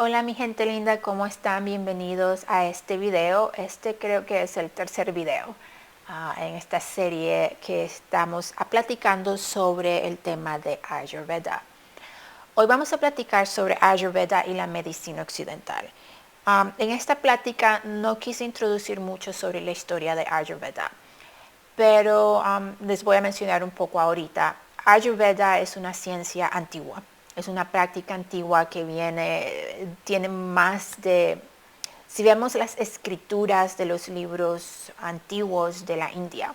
Hola mi gente linda, ¿cómo están? Bienvenidos a este video. Este creo que es el tercer video en esta serie que estamos platicando sobre el tema de Ayurveda. Hoy vamos a platicar sobre Ayurveda y la medicina occidental. En esta plática no quise introducir mucho sobre la historia de Ayurveda, pero les voy a mencionar un poco ahorita. Ayurveda es una ciencia antigua, es una práctica antigua que tiene más de, si vemos las escrituras de los libros antiguos de la India,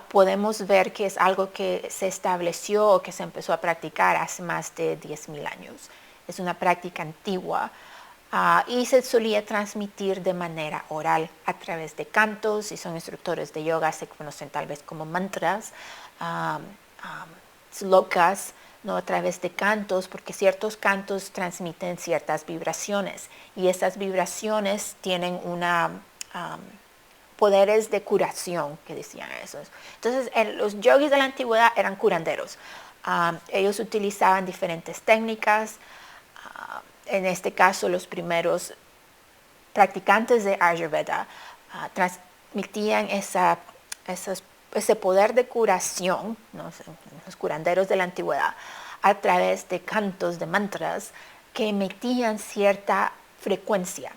podemos ver que es algo que se estableció o que se empezó a practicar hace más de 10,000 años. Es una práctica antigua. Y se solía transmitir de manera oral a través de cantos. Si son instructores de yoga se conocen tal vez como mantras, slokas, ¿no? A través de cantos, porque ciertos cantos transmiten ciertas vibraciones y esas vibraciones tienen poderes de curación, que decían esos. Entonces los yogis de la antigüedad eran curanderos. Ellos utilizaban diferentes técnicas. En este caso, los primeros practicantes de Ayurveda transmitían ese poder de curación, ¿no? Los curanderos de la antigüedad, a través de cantos, de mantras, que emitían cierta frecuencia.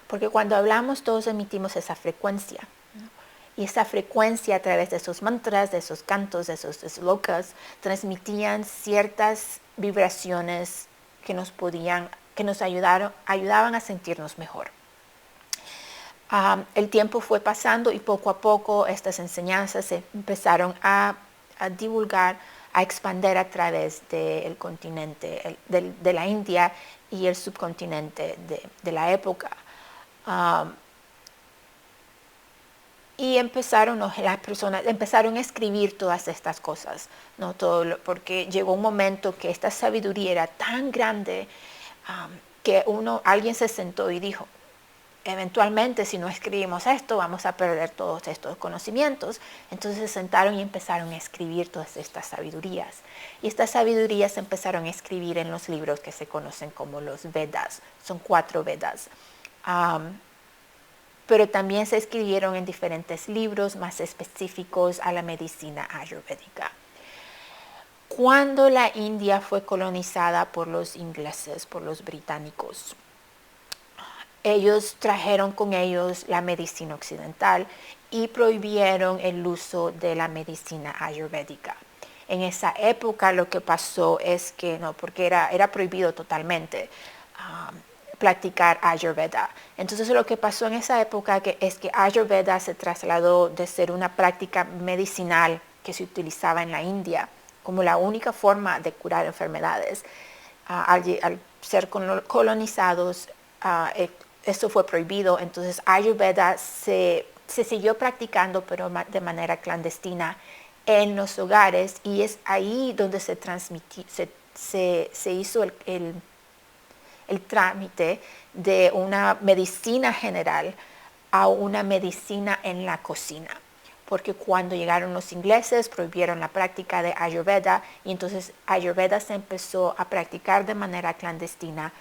Porque cuando hablamos todos emitimos esa frecuencia, ¿no? Y esa frecuencia a través de esos mantras, de esos cantos, de esos slokas, transmitían ciertas vibraciones que nos ayudaban a sentirnos mejor. El tiempo fue pasando y poco a poco estas enseñanzas se empezaron a divulgar, a expandir a través del continente, de la India y el subcontinente de la época. Y las personas empezaron a escribir todas estas cosas, ¿no? Porque llegó un momento que esta sabiduría era tan grande que alguien se sentó y dijo, eventualmente si no escribimos esto vamos a perder todos estos conocimientos. Entonces se sentaron y empezaron a escribir todas estas sabidurías. Y estas sabidurías se empezaron a escribir en los libros que se conocen como los Vedas. Son 4 Vedas. Pero también se escribieron en diferentes libros más específicos a la medicina ayurvédica. Cuando la India fue colonizada por los ingleses, por los británicos, ellos trajeron con ellos la medicina occidental y prohibieron el uso de la medicina ayurvédica. En esa época lo que pasó es que, no, porque era prohibido totalmente practicar Ayurveda. Entonces lo que pasó en esa época es que Ayurveda se trasladó de ser una práctica medicinal que se utilizaba en la India como la única forma de curar enfermedades. Al ser colonizados, esto fue prohibido. Entonces Ayurveda se siguió practicando, pero de manera clandestina en los hogares, y es ahí donde se hizo el trámite de una medicina general a una medicina en la cocina. Porque cuando llegaron los ingleses prohibieron la práctica de Ayurveda y entonces Ayurveda se empezó a practicar de manera clandestina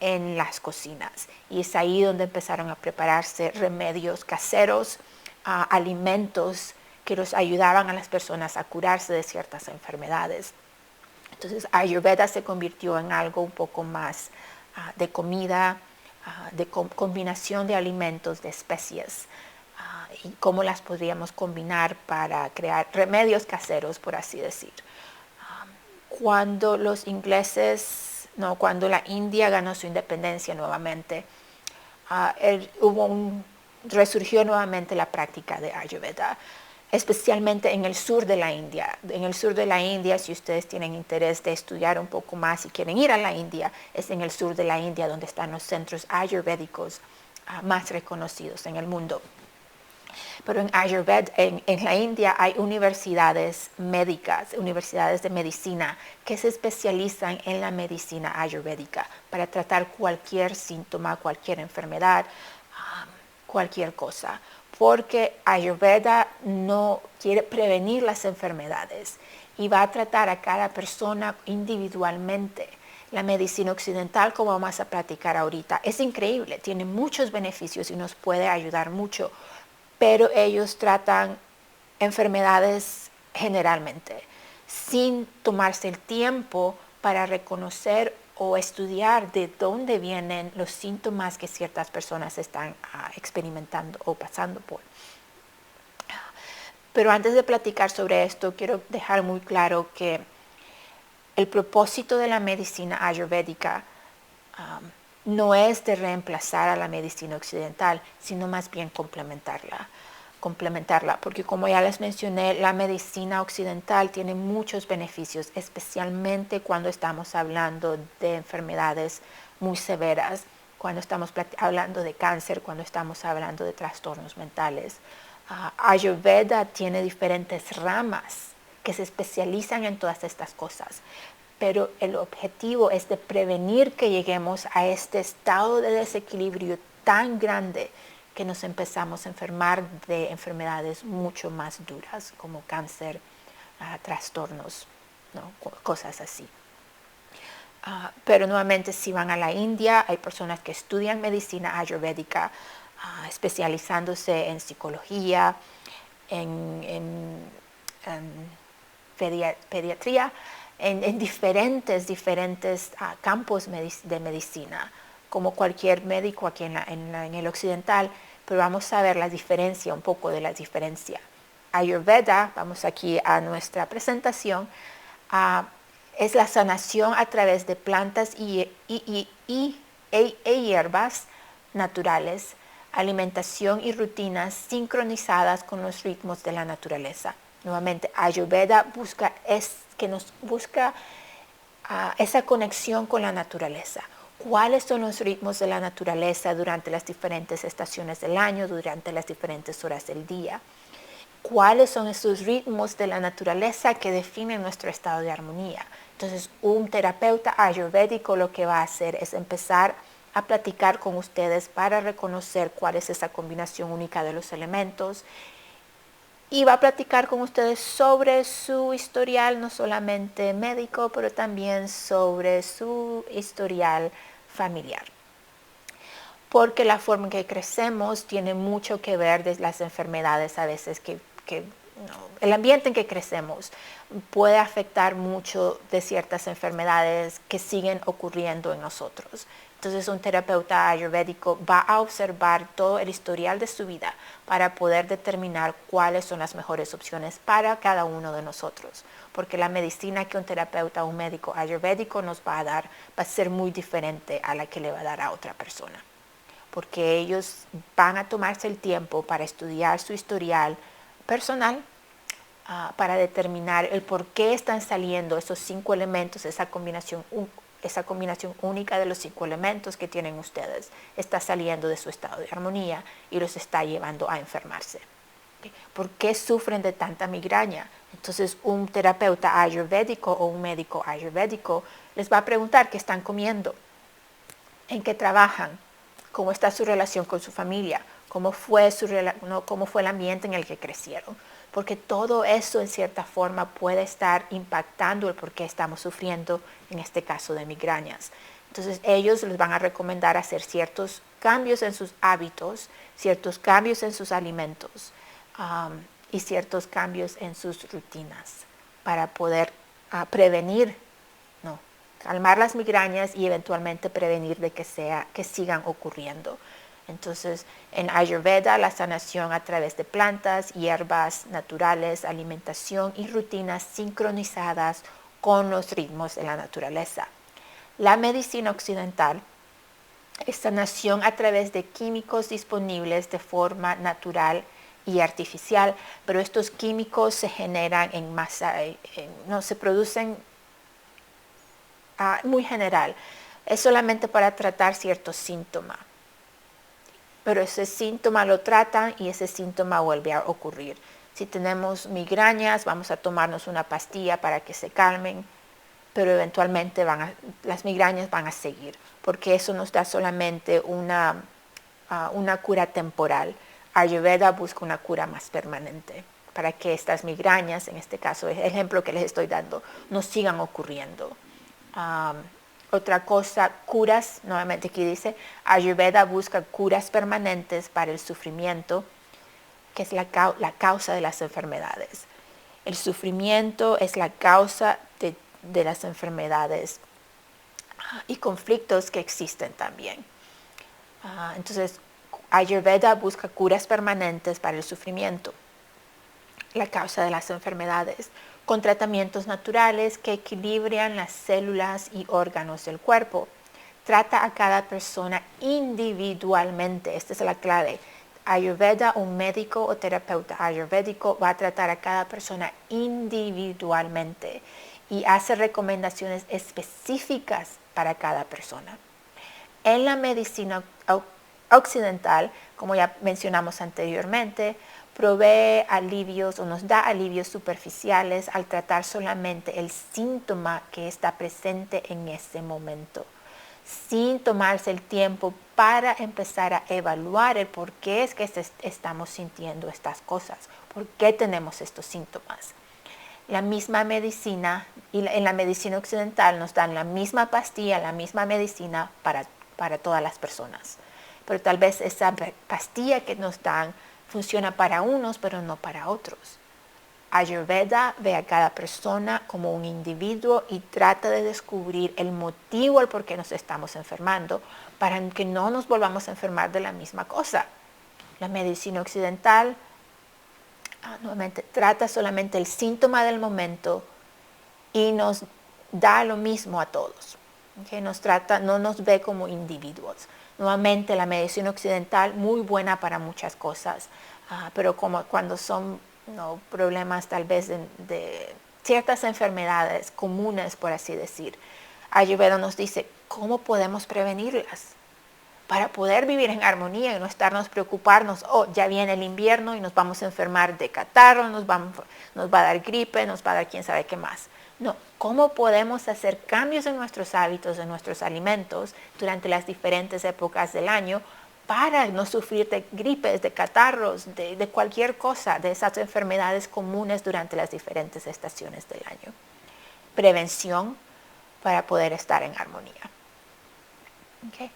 en las cocinas. Y es ahí donde empezaron a prepararse remedios caseros, alimentos que los ayudaban a las personas a curarse de ciertas enfermedades. Entonces Ayurveda se convirtió en algo un poco más de comida, de combinación de alimentos, de especies, y cómo las podríamos combinar para crear remedios caseros, por así decir. Cuando cuando la India ganó su independencia nuevamente, resurgió nuevamente la práctica de Ayurveda, especialmente en el sur de la India. En el sur de la India, si ustedes tienen interés de estudiar un poco más y quieren ir a la India, es en el sur de la India donde están los centros ayurvédicos más reconocidos en el mundo. Pero en Ayurveda, en la India hay universidades médicas, universidades de medicina que se especializan en la medicina ayurvédica para tratar cualquier síntoma, cualquier enfermedad, cualquier cosa. Porque Ayurveda no quiere prevenir las enfermedades y va a tratar a cada persona individualmente. La medicina occidental, como vamos a platicar ahorita, es increíble, tiene muchos beneficios y nos puede ayudar mucho, pero ellos tratan enfermedades generalmente, sin tomarse el tiempo para reconocer o estudiar de dónde vienen los síntomas que ciertas personas están experimentando o pasando por. Pero antes de platicar sobre esto, quiero dejar muy claro que el propósito de la medicina ayurvédica no es de reemplazar a la medicina occidental, sino más bien complementarla, porque como ya les mencioné, la medicina occidental tiene muchos beneficios, especialmente cuando estamos hablando de enfermedades muy severas, cuando estamos hablando de cáncer, cuando estamos hablando de trastornos mentales. Ayurveda tiene diferentes ramas que se especializan en todas estas cosas, pero el objetivo es de prevenir que lleguemos a este estado de desequilibrio tan grande que nos empezamos a enfermar de enfermedades mucho más duras como cáncer, trastornos, ¿no? Cosas así. Pero nuevamente si van a la India, hay personas que estudian medicina ayurvédica, especializándose en psicología, en pediatría, en diferentes campos de medicina, como cualquier médico aquí en el occidental, pero vamos a ver la diferencia, un poco de la diferencia. Ayurveda, vamos aquí a nuestra presentación, es la sanación a través de plantas y hierbas naturales, alimentación y rutinas sincronizadas con los ritmos de la naturaleza. Nuevamente, Ayurveda busca esa conexión con la naturaleza. ¿Cuáles son los ritmos de la naturaleza durante las diferentes estaciones del año, durante las diferentes horas del día? ¿Cuáles son esos ritmos de la naturaleza que definen nuestro estado de armonía? Entonces, un terapeuta ayurvédico lo que va a hacer es empezar a platicar con ustedes para reconocer cuál es esa combinación única de los elementos, y va a platicar con ustedes sobre su historial, no solamente médico, pero también sobre su historial familiar. Porque la forma en que crecemos tiene mucho que ver de las enfermedades a veces el ambiente en que crecemos puede afectar mucho de ciertas enfermedades que siguen ocurriendo en nosotros. Entonces un terapeuta ayurvédico va a observar todo el historial de su vida para poder determinar cuáles son las mejores opciones para cada uno de nosotros. Porque la medicina que un terapeuta o un médico ayurvédico nos va a dar va a ser muy diferente a la que le va a dar a otra persona. Porque ellos van a tomarse el tiempo para estudiar su historial personal, para determinar el por qué están saliendo esos 5 elementos, esa combinación única de los 5 elementos que tienen ustedes, está saliendo de su estado de armonía y los está llevando a enfermarse. ¿Por qué sufren de tanta migraña? Entonces un terapeuta ayurvédico o un médico ayurvédico les va a preguntar qué están comiendo, en qué trabajan, cómo está su relación con su familia, cómo fue el ambiente en el que crecieron. Porque todo eso en cierta forma puede estar impactando el por qué estamos sufriendo, en este caso de migrañas. Entonces ellos les van a recomendar hacer ciertos cambios en sus hábitos, ciertos cambios en sus alimentos y ciertos cambios en sus rutinas para poder prevenir, calmar las migrañas y eventualmente prevenir de que sigan ocurriendo. Entonces, en Ayurveda, la sanación a través de plantas, hierbas naturales, alimentación y rutinas sincronizadas con los ritmos de la naturaleza. La medicina occidental es sanación a través de químicos disponibles de forma natural y artificial, pero estos químicos se generan en masa, no se producen muy general. Es solamente para tratar ciertos síntomas. Pero ese síntoma lo tratan y ese síntoma vuelve a ocurrir. Si tenemos migrañas, vamos a tomarnos una pastilla para que se calmen, pero eventualmente las migrañas van a seguir, porque eso nos da solamente una cura temporal. Ayurveda busca una cura más permanente, para que estas migrañas, en este caso el ejemplo que les estoy dando, no sigan ocurriendo. Otra cosa, curas, nuevamente aquí dice, Ayurveda busca curas permanentes para el sufrimiento, que es la causa de las enfermedades. El sufrimiento es la causa de las enfermedades y conflictos que existen también. Entonces, Ayurveda busca curas permanentes para el sufrimiento, la causa de las enfermedades, con tratamientos naturales que equilibran las células y órganos del cuerpo. Trata a cada persona individualmente. Esta es la clave. Ayurveda, un médico o terapeuta ayurvédico va a tratar a cada persona individualmente y hace recomendaciones específicas para cada persona. En la medicina occidental, como ya mencionamos anteriormente, provee alivios o nos da alivios superficiales al tratar solamente el síntoma que está presente en ese momento, sin tomarse el tiempo para empezar a evaluar el por qué es que estamos sintiendo estas cosas, por qué tenemos estos síntomas. La misma medicina, y en la medicina occidental nos dan la misma pastilla, la misma medicina para todas las personas. Pero tal vez esa pastilla que nos dan funciona para unos, pero no para otros. Ayurveda ve a cada persona como un individuo y trata de descubrir el motivo al por qué nos estamos enfermando para que no nos volvamos a enfermar de la misma cosa. La medicina occidental nuevamente trata solamente el síntoma del momento y nos da lo mismo a todos. ¿Okay? No nos ve como individuos. Nuevamente la medicina occidental muy buena para muchas cosas, pero como cuando son problemas tal vez de ciertas enfermedades comunes, por así decir, Ayurveda nos dice cómo podemos prevenirlas para poder vivir en armonía y no estarnos preocuparnos, ya viene el invierno y nos vamos a enfermar de catarro, nos va a dar gripe, nos va a dar quién sabe qué más. No, ¿cómo podemos hacer cambios en nuestros hábitos, en nuestros alimentos durante las diferentes épocas del año para no sufrir de gripes, de catarros, de cualquier cosa, de esas enfermedades comunes durante las diferentes estaciones del año? Prevención para poder estar en armonía. Okay.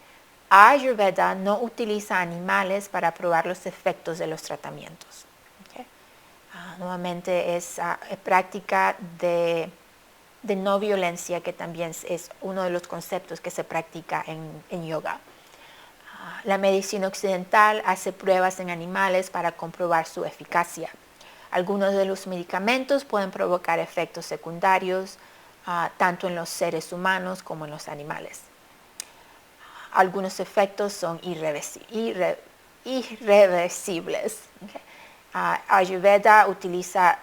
Ayurveda no utiliza animales para probar los efectos de los tratamientos. Okay. Nuevamente es práctica de no violencia, que también es uno de los conceptos que se practica en yoga. La medicina occidental hace pruebas en animales para comprobar su eficacia. Algunos de los medicamentos pueden provocar efectos secundarios, tanto en los seres humanos como en los animales. Algunos efectos son irreversibles. Okay. Ayurveda utiliza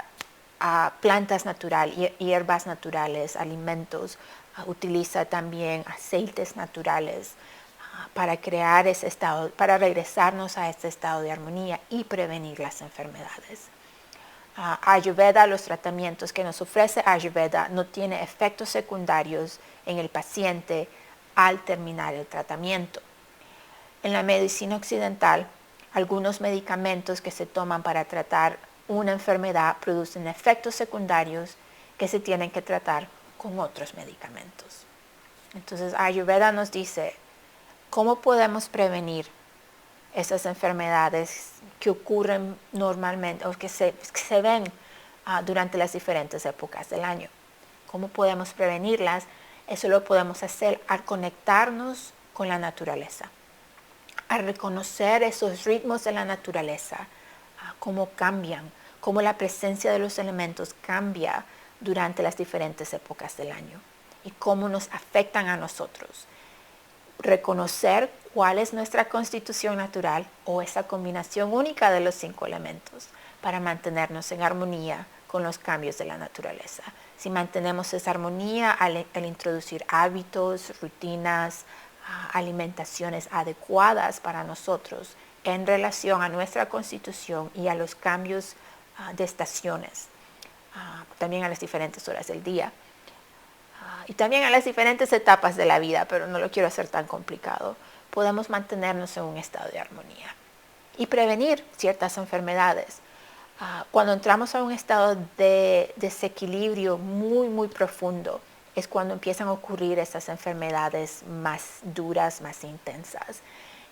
plantas naturales, hierbas naturales, alimentos, utiliza también aceites naturales para crear ese estado, para regresarnos a este estado de armonía y prevenir las enfermedades. Ayurveda, los tratamientos que nos ofrece Ayurveda no tiene efectos secundarios en el paciente al terminar el tratamiento. En la medicina occidental, algunos medicamentos que se toman para tratar una enfermedad producen efectos secundarios que se tienen que tratar con otros medicamentos. Entonces, Ayurveda nos dice cómo podemos prevenir esas enfermedades que ocurren normalmente o que se ven durante las diferentes épocas del año. ¿Cómo podemos prevenirlas? Eso lo podemos hacer al conectarnos con la naturaleza, a reconocer esos ritmos de la naturaleza, cómo cambian, cómo la presencia de los elementos cambia durante las diferentes épocas del año y cómo nos afectan a nosotros. Reconocer cuál es nuestra constitución natural o esa combinación única de los 5 elementos para mantenernos en armonía con los cambios de la naturaleza. Si mantenemos esa armonía al introducir hábitos, rutinas, alimentaciones adecuadas para nosotros en relación a nuestra constitución y a los cambios de estaciones, también a las diferentes horas del día y también a las diferentes etapas de la vida, pero no lo quiero hacer tan complicado, podemos mantenernos en un estado de armonía y prevenir ciertas enfermedades. Cuando entramos a un estado de desequilibrio muy, muy profundo es cuando empiezan a ocurrir esas enfermedades más duras, más intensas.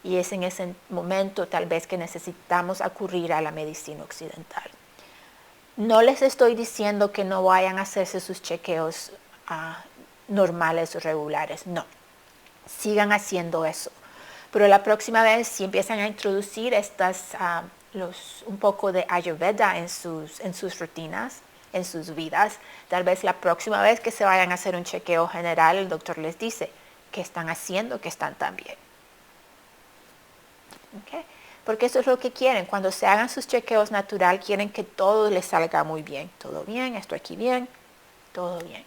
Y es en ese momento tal vez que necesitamos acudir a la medicina occidental. No les estoy diciendo que no vayan a hacerse sus chequeos normales o regulares, no. Sigan haciendo eso. Pero la próxima vez, si empiezan a introducir un poco de Ayurveda en sus rutinas, en sus vidas, tal vez la próxima vez que se vayan a hacer un chequeo general, el doctor les dice qué están haciendo, que están tan bien. ¿Okay? Porque eso es lo que quieren. Cuando se hagan sus chequeos natural, quieren que todo les salga muy bien. Todo bien, esto aquí bien, todo bien.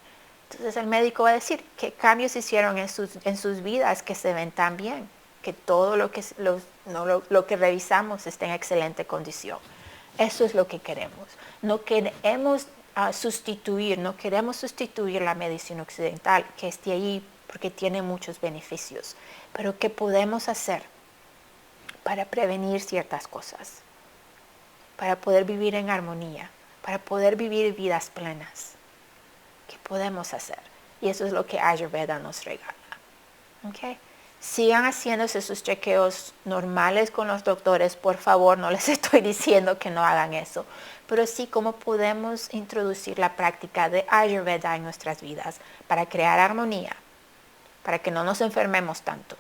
Entonces el médico va a decir qué cambios hicieron en sus vidas que se ven tan bien, que todo lo que revisamos esté en excelente condición. Eso es lo que queremos. No queremos sustituir la medicina occidental, que esté ahí porque tiene muchos beneficios. Pero ¿qué podemos hacer para prevenir ciertas cosas? Para poder vivir en armonía, para poder vivir vidas plenas. ¿Qué podemos hacer? Y eso es lo que Ayurveda nos regala. ¿Okay? Sigan haciéndose sus chequeos normales con los doctores, por favor, no les estoy diciendo que no hagan eso, pero sí cómo podemos introducir la práctica de Ayurveda en nuestras vidas para crear armonía, para que no nos enfermemos tanto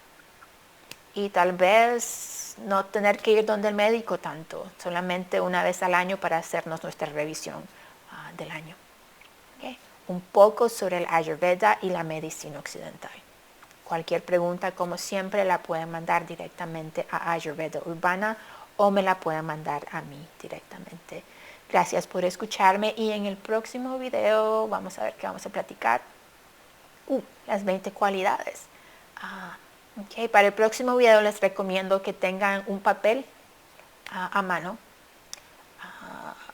y tal vez no tener que ir donde el médico tanto, solamente una vez al año para hacernos nuestra revisión del año. ¿Okay? Un poco sobre el Ayurveda y la medicina occidental. Cualquier pregunta, como siempre, la pueden mandar directamente a Ayurveda Urbana o me la pueden mandar a mí directamente. Gracias por escucharme y en el próximo video vamos a ver qué vamos a platicar. Las 20 cualidades. Okay. Para el próximo video les recomiendo que tengan un papel a mano.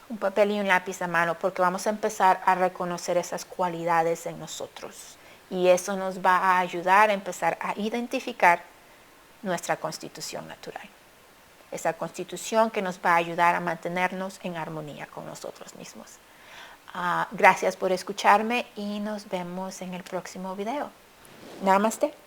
Un papel y un lápiz a mano porque vamos a empezar a reconocer esas cualidades en nosotros. Y eso nos va a ayudar a empezar a identificar nuestra constitución natural. Esa constitución que nos va a ayudar a mantenernos en armonía con nosotros mismos. Gracias por escucharme y nos vemos en el próximo video. Namaste.